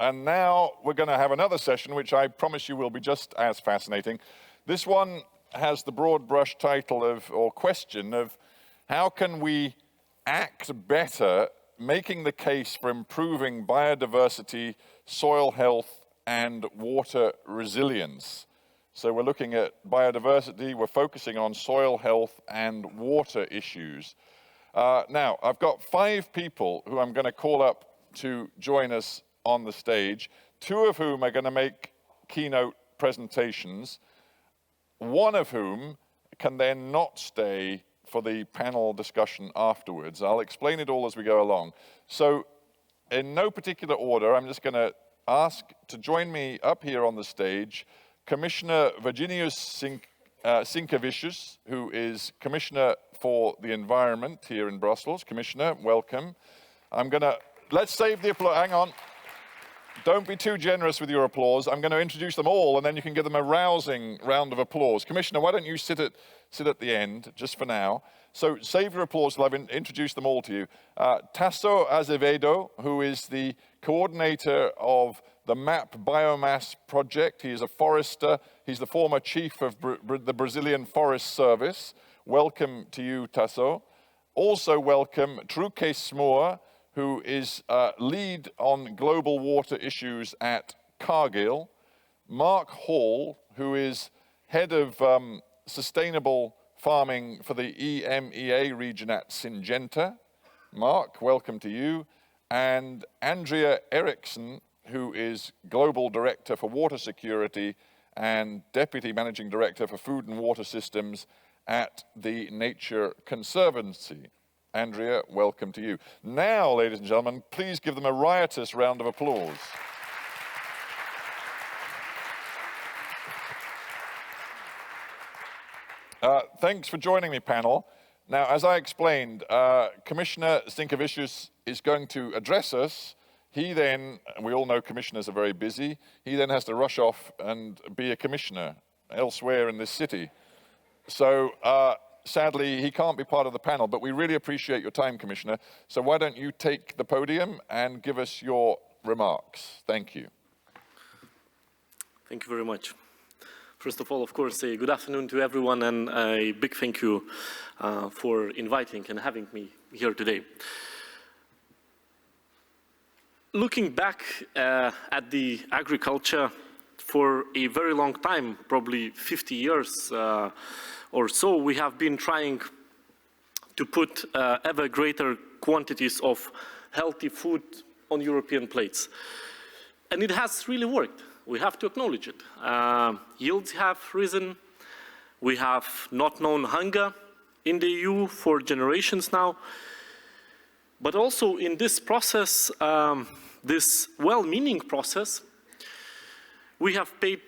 And now we're going to have another session, which I promise you will be just as fascinating. This one has the broad brush title of, or question of, how can we act better, making the case for improving biodiversity, soil health, and water resilience? So we're looking at biodiversity, we're focusing on soil health and water issues. Now, I've got 5 people who I'm going to call up to join us on the stage, 2 of whom are going to make keynote presentations, 1 of whom can then not stay for the panel discussion afterwards. I'll explain it all as we go along. So in no particular order, I'm just going to ask to join me up here on the stage Commissioner Virginijus Sinkevičius, who is Commissioner for the Environment here in Brussels. Commissioner, welcome. Let's save the applause. Hang on. Don't be too generous with your applause. I'm going to introduce them all, and then you can give them a rousing round of applause. Commissioner, why don't you sit at the end, just for now. So save your applause till I've introduced them all to you. Tasso Azevedo, who is the coordinator of the MAP Biomass Project. He is a forester. He's the former chief of the Brazilian Forest Service. Welcome to you, Tasso. Also welcome Truque Smoor, who is lead on global water issues at Cargill. Mark Hall, who is head of sustainable farming for the EMEA region at Syngenta. Mark, welcome to you. And Andrea Eriksson, who is global director for water security and deputy managing director for food and water systems at the Nature Conservancy. Andrea, welcome to you. Now, ladies and gentlemen, please give them a riotous round of applause. Thanks for joining me, panel. Now, as I explained, Commissioner Sinkevičius is going to address us. He then, we all know commissioners are very busy, he then has to rush off and be a commissioner elsewhere in this city. So, sadly, he can't be part of the panel, but we really appreciate your time, Commissioner. So why don't you take the podium and give us your remarks. Thank you. Thank you very much. First of all, of course, a good afternoon to everyone, and a big thank you for inviting and having me here today. Looking back at the agriculture for a very long time, probably 50 years or so, we have been trying to put ever greater quantities of healthy food on European plates. And it has really worked. We have to acknowledge it. Yields have risen. We have not known hunger in the EU for generations now. But also in this process, this well-meaning process, we have paid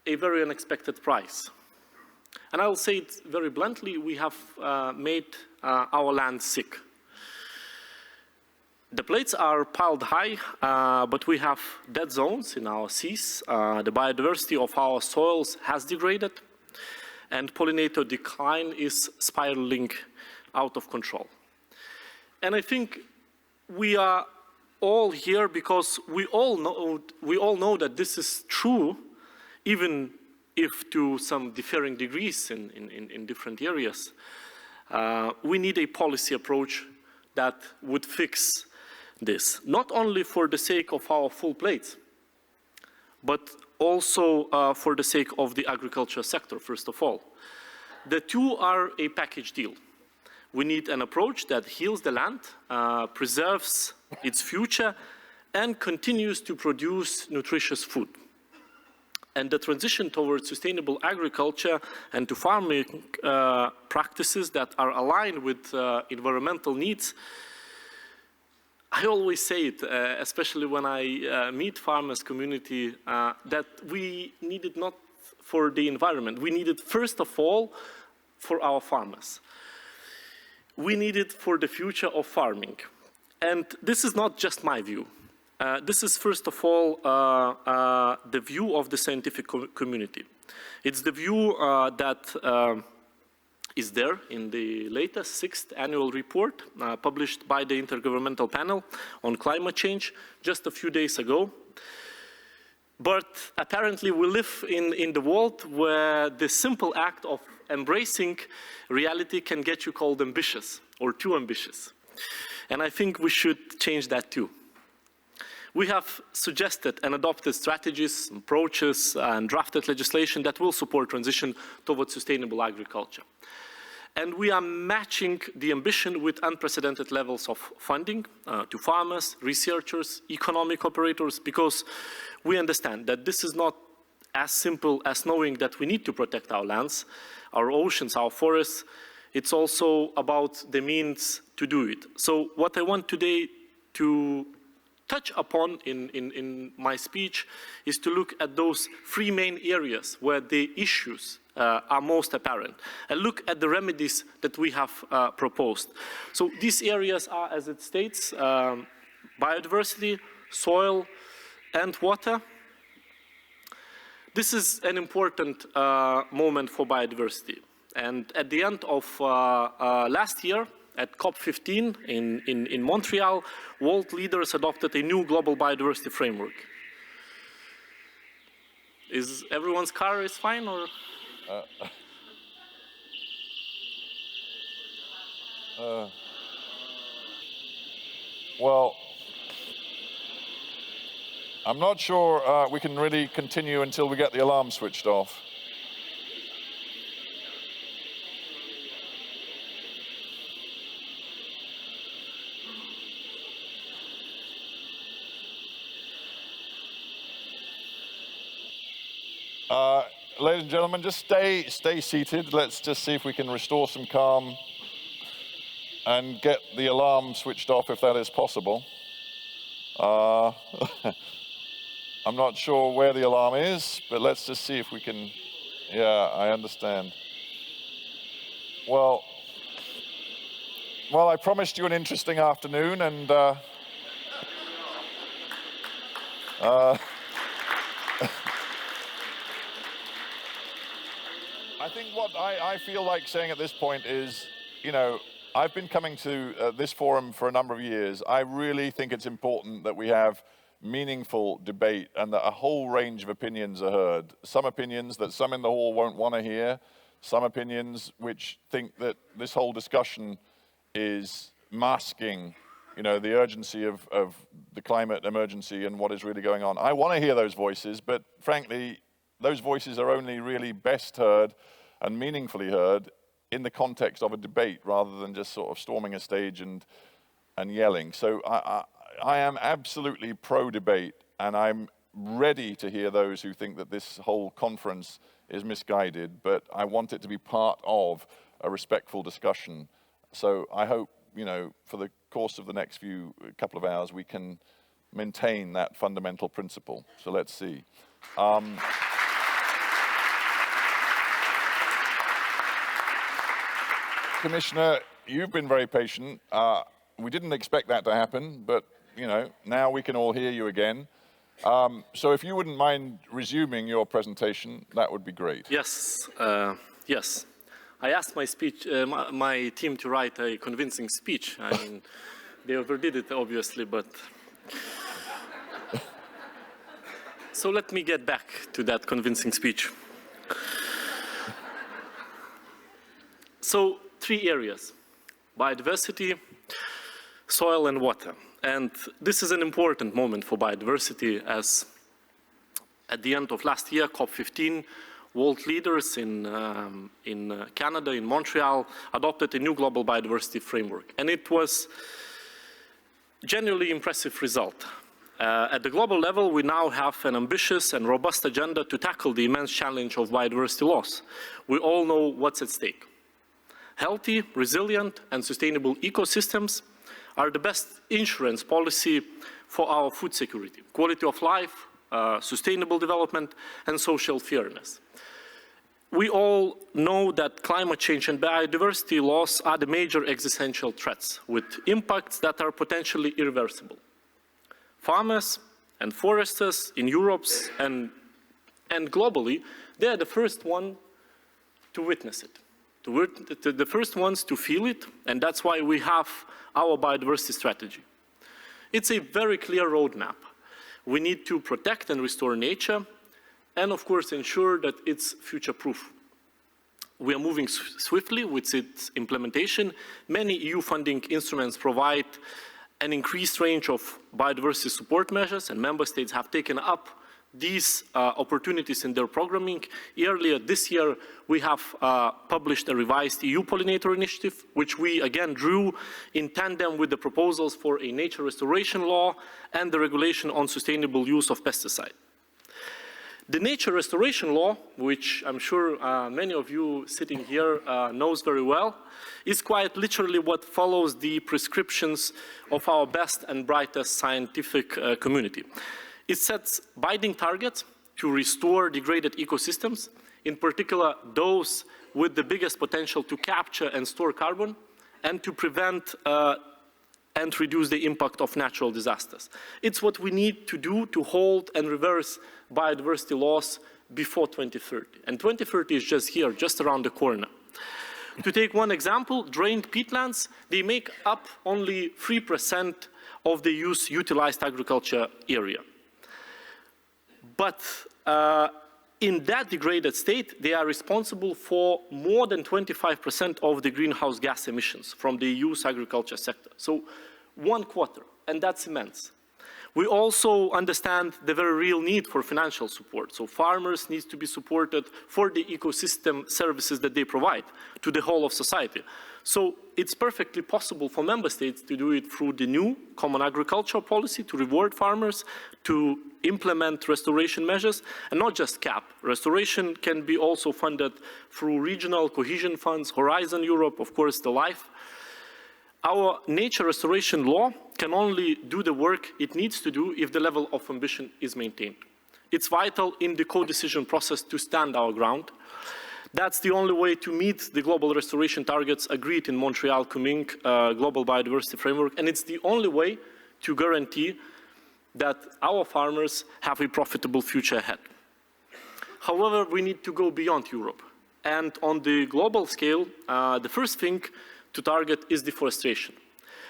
a very unexpected price. And I'll say it very bluntly, we have made our land sick. The plates are piled high, but we have dead zones in our seas. The biodiversity of our soils has degraded, and pollinator decline is spiraling out of control. And I think we are all here because we all know that this is true, even if to some differing degrees in different areas. We need a policy approach that would fix this, not only for the sake of our full plates, but also for the sake of the agriculture sector, first of all. The two are a package deal. We need an approach that heals the land, preserves its future, and continues to produce nutritious food. And the transition towards sustainable agriculture and to farming practices that are aligned with environmental needs, I always say it, especially when I meet farmers community, that we need it not for the environment. We need it first of all for our farmers. We need it for the future of farming. And this is not just my view. This is first of all the view of the scientific community. It's the view that is there in the latest 6th annual report published by the Intergovernmental Panel on Climate Change just a few days ago. But apparently we live in the world where the simple act of embracing reality can get you called ambitious or too ambitious. And I think we should change that too. We have suggested and adopted strategies, approaches, and drafted legislation that will support transition towards sustainable agriculture. And we are matching the ambition with unprecedented levels of funding to farmers, researchers, economic operators, because we understand that this is not as simple as knowing that we need to protect our lands, our oceans, our forests. It's also about the means to do it. So what I want today to touch upon in my speech is to look at those three main areas where the issues are most apparent, and look at the remedies that we have proposed. So these areas are, as it states, biodiversity, soil, and water. This is an important moment for biodiversity. And at the end of last year, at COP15 in Montreal, world leaders adopted a new global biodiversity framework. Is everyone's car is fine, or? Well, I'm not sure we can really continue until we get the alarm switched off. Ladies and gentlemen, just stay seated. Let's just see if we can restore some calm and get the alarm switched off if that is possible. I'm not sure where the alarm is, but let's just see if we can. Yeah, I understand. Well, I promised you an interesting afternoon, and I think what I feel like saying at this point is, you know, I've been coming to this forum for a number of years. I really think it's important that we have meaningful debate and that a whole range of opinions are heard. Some opinions that some in the hall won't want to hear, some opinions which think that this whole discussion is masking, you know, the urgency of the climate emergency and what is really going on. I want to hear those voices, but frankly, those voices are only really best heard and meaningfully heard in the context of a debate rather than just sort of storming a stage and yelling. So I am absolutely pro-debate, and I'm ready to hear those who think that this whole conference is misguided, but I want it to be part of a respectful discussion. So I hope, you know, for the course of the next couple of hours, we can maintain that fundamental principle. So let's see. Commissioner, you've been very patient. We didn't expect that to happen, but you know, now we can all hear you again. So if you wouldn't mind resuming your presentation, that would be great. Yes, yes. I asked my team to write a convincing speech. I mean, they overdid it, obviously, but. So let me get back to that convincing speech. So, three areas: biodiversity, soil, and water. And this is an important moment for biodiversity, as at the end of last year, COP15, world leaders in Canada, in Montreal, adopted a new global biodiversity framework. And it was a genuinely impressive result. At the global level, we now have an ambitious and robust agenda to tackle the immense challenge of biodiversity loss. We all know what's at stake. Healthy, resilient, and sustainable ecosystems are the best insurance policy for our food security, quality of life, sustainable development, and social fairness. We all know that climate change and biodiversity loss are the major existential threats, with impacts that are potentially irreversible. Farmers and foresters in Europe and globally, they are the first ones to witness it. The first ones to feel it, and that's why we have our biodiversity strategy. It's a very clear roadmap We need to protect and restore nature, and of course ensure that it's future-proof. We are moving swiftly with its implementation. Many EU funding instruments provide an increased range of biodiversity support measures, and member states have taken up these opportunities in their programming. Earlier this year, we have published a revised EU pollinator initiative, which we again drew in tandem with the proposals for a nature restoration law and the regulation on sustainable use of pesticides. The nature restoration law, which I'm sure many of you sitting here knows very well, is quite literally what follows the prescriptions of our best and brightest scientific community. It sets binding targets to restore degraded ecosystems, in particular those with the biggest potential to capture and store carbon, and to prevent and reduce the impact of natural disasters. It's what we need to do to hold and reverse biodiversity loss before 2030. And 2030 is just here, just around the corner. To take one example, drained peatlands, they make up only 3% of the utilized agriculture area. But in that degraded state, they are responsible for more than 25% of the greenhouse gas emissions from the EU's agriculture sector. So 1/4, and that's immense. We also understand the very real need for financial support. So farmers need to be supported for the ecosystem services that they provide to the whole of society. So it's perfectly possible for member states to do it through the new common agricultural policy, to reward farmers, to implement restoration measures, and not just cap. Restoration can be also funded through regional cohesion funds, Horizon Europe, of course, the LIFE. Our nature restoration law can only do the work it needs to do if the level of ambition is maintained. It's vital in the co-decision process to stand our ground. That's the only way to meet the global restoration targets agreed in Montreal Kunming Global Biodiversity Framework, and it's the only way to guarantee that our farmers have a profitable future ahead. However, we need to go beyond Europe. And on the global scale, the first thing to target is deforestation.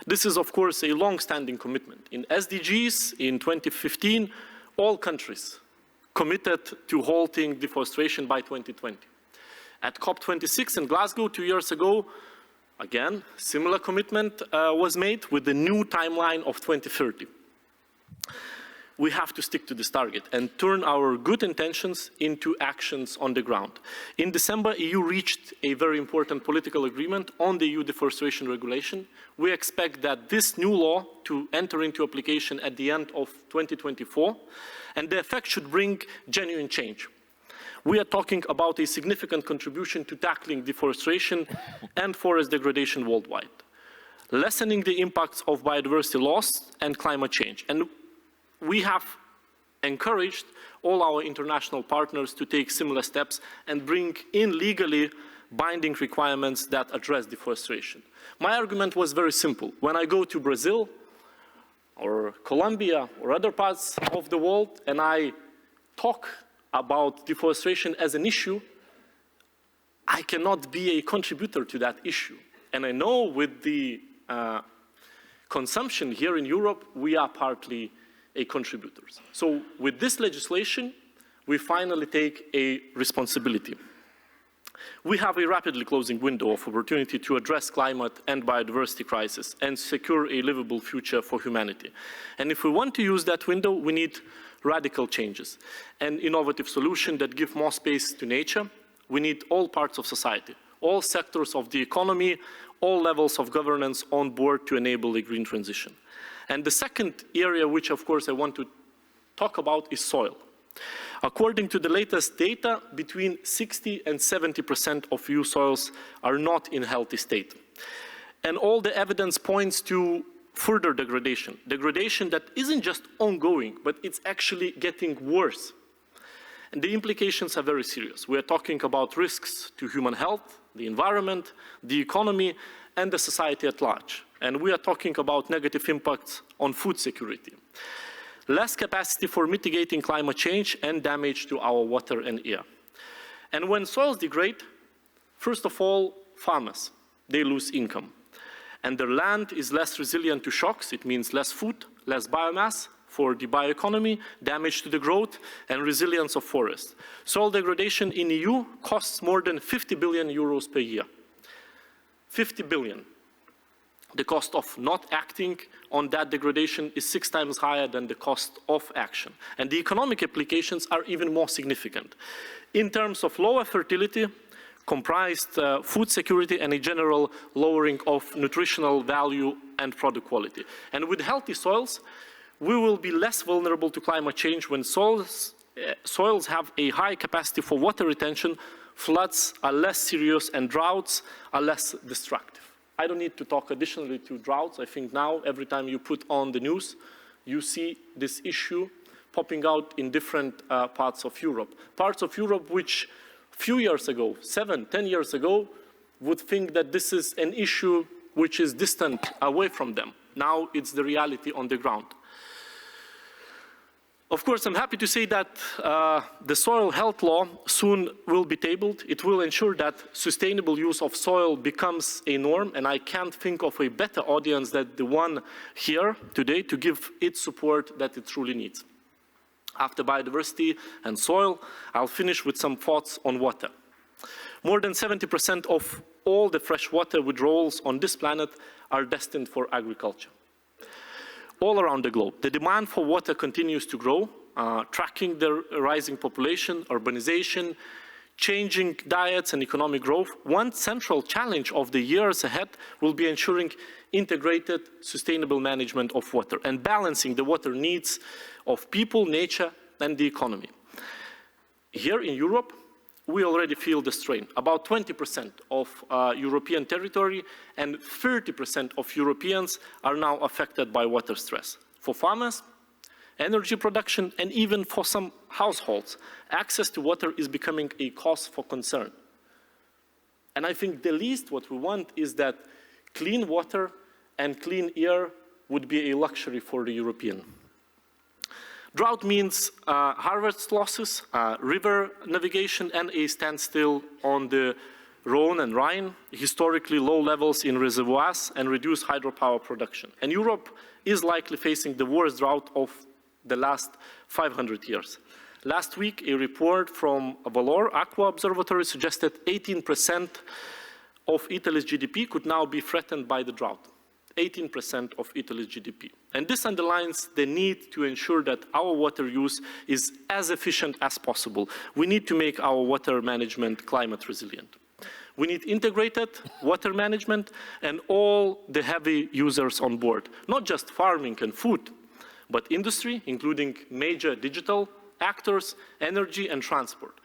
This is, of course, a long-standing commitment. In SDGs, in 2015, all countries committed to halting deforestation by 2020. At COP26 in Glasgow 2 years ago, again, similar commitment was made with the new timeline of 2030. We have to stick to this target and turn our good intentions into actions on the ground. In December, EU reached a very important political agreement on the EU deforestation regulation. We expect that this new law to enter into application at the end of 2024, and the effect should bring genuine change. We are talking about a significant contribution to tackling deforestation and forest degradation worldwide, lessening the impacts of biodiversity loss and climate change. And we have encouraged all our international partners to take similar steps and bring in legally binding requirements that address deforestation. My argument was very simple. When I go to Brazil or Colombia or other parts of the world and I talk about deforestation as an issue, I cannot be a contributor to that issue. And I know with the consumption here in Europe, we are partly contributors. So with this legislation, we finally take a responsibility. We have a rapidly closing window of opportunity to address climate and biodiversity crisis and secure a livable future for humanity. And if we want to use that window, we need radical changes and innovative solutions that give more space to nature. We need all parts of society, all sectors of the economy, all levels of governance on board to enable a green transition. And the second area, which of course I want to talk about, is soil. According to the latest data, between 60 and 70% of EU soils are not in a healthy state. And all the evidence points to further degradation. Degradation that isn't just ongoing, but it's actually getting worse. And the implications are very serious. We are talking about risks to human health, the environment, the economy, and the society at large. And we are talking about negative impacts on food security, less capacity for mitigating climate change, and damage to our water and air. And when soils degrade, first of all, farmers, they lose income. And their land is less resilient to shocks. It means less food, less biomass, for the bioeconomy, damage to the growth, and resilience of forests. Soil degradation in EU costs more than 50 billion euros per year. 50 billion. The cost of not acting on that degradation is 6 times higher than the cost of action. And the economic implications are even more significant. In terms of lower fertility, comprised food security, and a general lowering of nutritional value and product quality. And with healthy soils, we will be less vulnerable to climate change when soils have a high capacity for water retention, floods are less serious, and droughts are less destructive. I don't need to talk additionally to droughts. I think now, every time you put on the news, you see this issue popping out in different parts of Europe. Parts of Europe which a few years ago, 7, 10 years ago, would think that this is an issue which is distant away from them. Now it's the reality on the ground. Of course, I'm happy to say that the soil health law soon will be tabled. It will ensure that sustainable use of soil becomes a norm, and I can't think of a better audience than the one here today to give it support that it truly needs. After biodiversity and soil, I'll finish with some thoughts on water. More than 70% of all the freshwater withdrawals on this planet are destined for agriculture. All around the globe, the demand for water continues to grow, tracking the rising population, urbanization, changing diets and economic growth. One central challenge of the years ahead will be ensuring integrated, sustainable management of water and balancing the water needs of people, nature, and the economy. Here in Europe, we already feel the strain. About 20% of European territory and 30% of Europeans are now affected by water stress. For farmers, energy production, and even for some households, access to water is becoming a cause for concern. And I think the least what we want is that clean water and clean air would be a luxury for the European. Drought means harvest losses, river navigation, and a standstill on the Rhone and Rhine, historically low levels in reservoirs, and reduced hydropower production. And Europe is likely facing the worst drought of the last 500 years. Last week, a report from Valor Aqua Observatory suggested 18% of Italy's GDP could now be threatened by the drought. 18% of Italy's GDP. And this underlines the need to ensure that our water use is as efficient as possible. We need to make our water management climate resilient. We need integrated water management and all the heavy users on board, not just farming and food, but industry, including major digital actors, energy, and transport.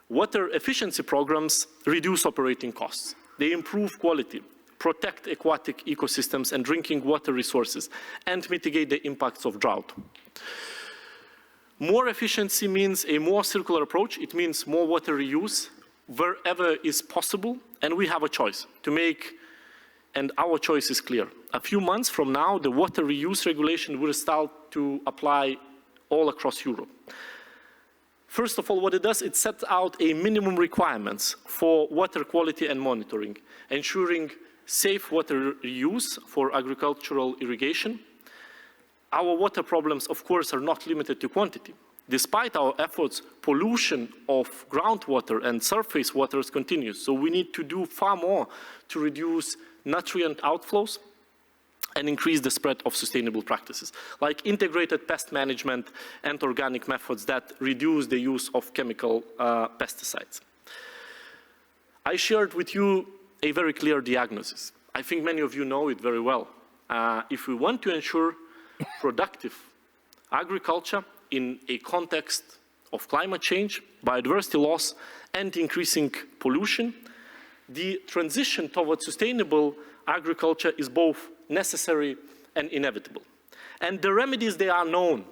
Water efficiency programs reduce operating costs. They improve quality, protect aquatic ecosystems and drinking water resources, and mitigate the impacts of drought. More efficiency means a more circular approach. It means more water reuse wherever is possible, and we have a choice to make, and our choice is clear. A few months from now, the water reuse regulation will start to apply all across Europe. First of all, what it does, it sets out a minimum requirements for water quality and monitoring, ensuring safe water reuse for agricultural irrigation. Our water problems, of course, are not limited to quantity. Despite our efforts, pollution of groundwater and surface waters continues. So we need to do far more to reduce nutrient outflows and increase the spread of sustainable practices, like integrated pest management and organic methods that reduce the use of chemical pesticides. I shared with you a very clear diagnosis. I think many of you know it very well. If we want to ensure productive agriculture in a context of climate change, biodiversity loss, and increasing pollution, the transition towards sustainable agriculture is both necessary and inevitable. And the remedies, they are known.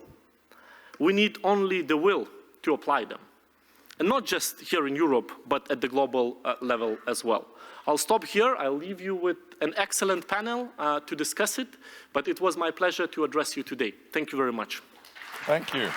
We need only the will to apply them. And not just here in Europe, but at the global level as well. I'll stop here. I'll leave you with an excellent panel to discuss it, but it was my pleasure to address you today. Thank you very much. Thank you.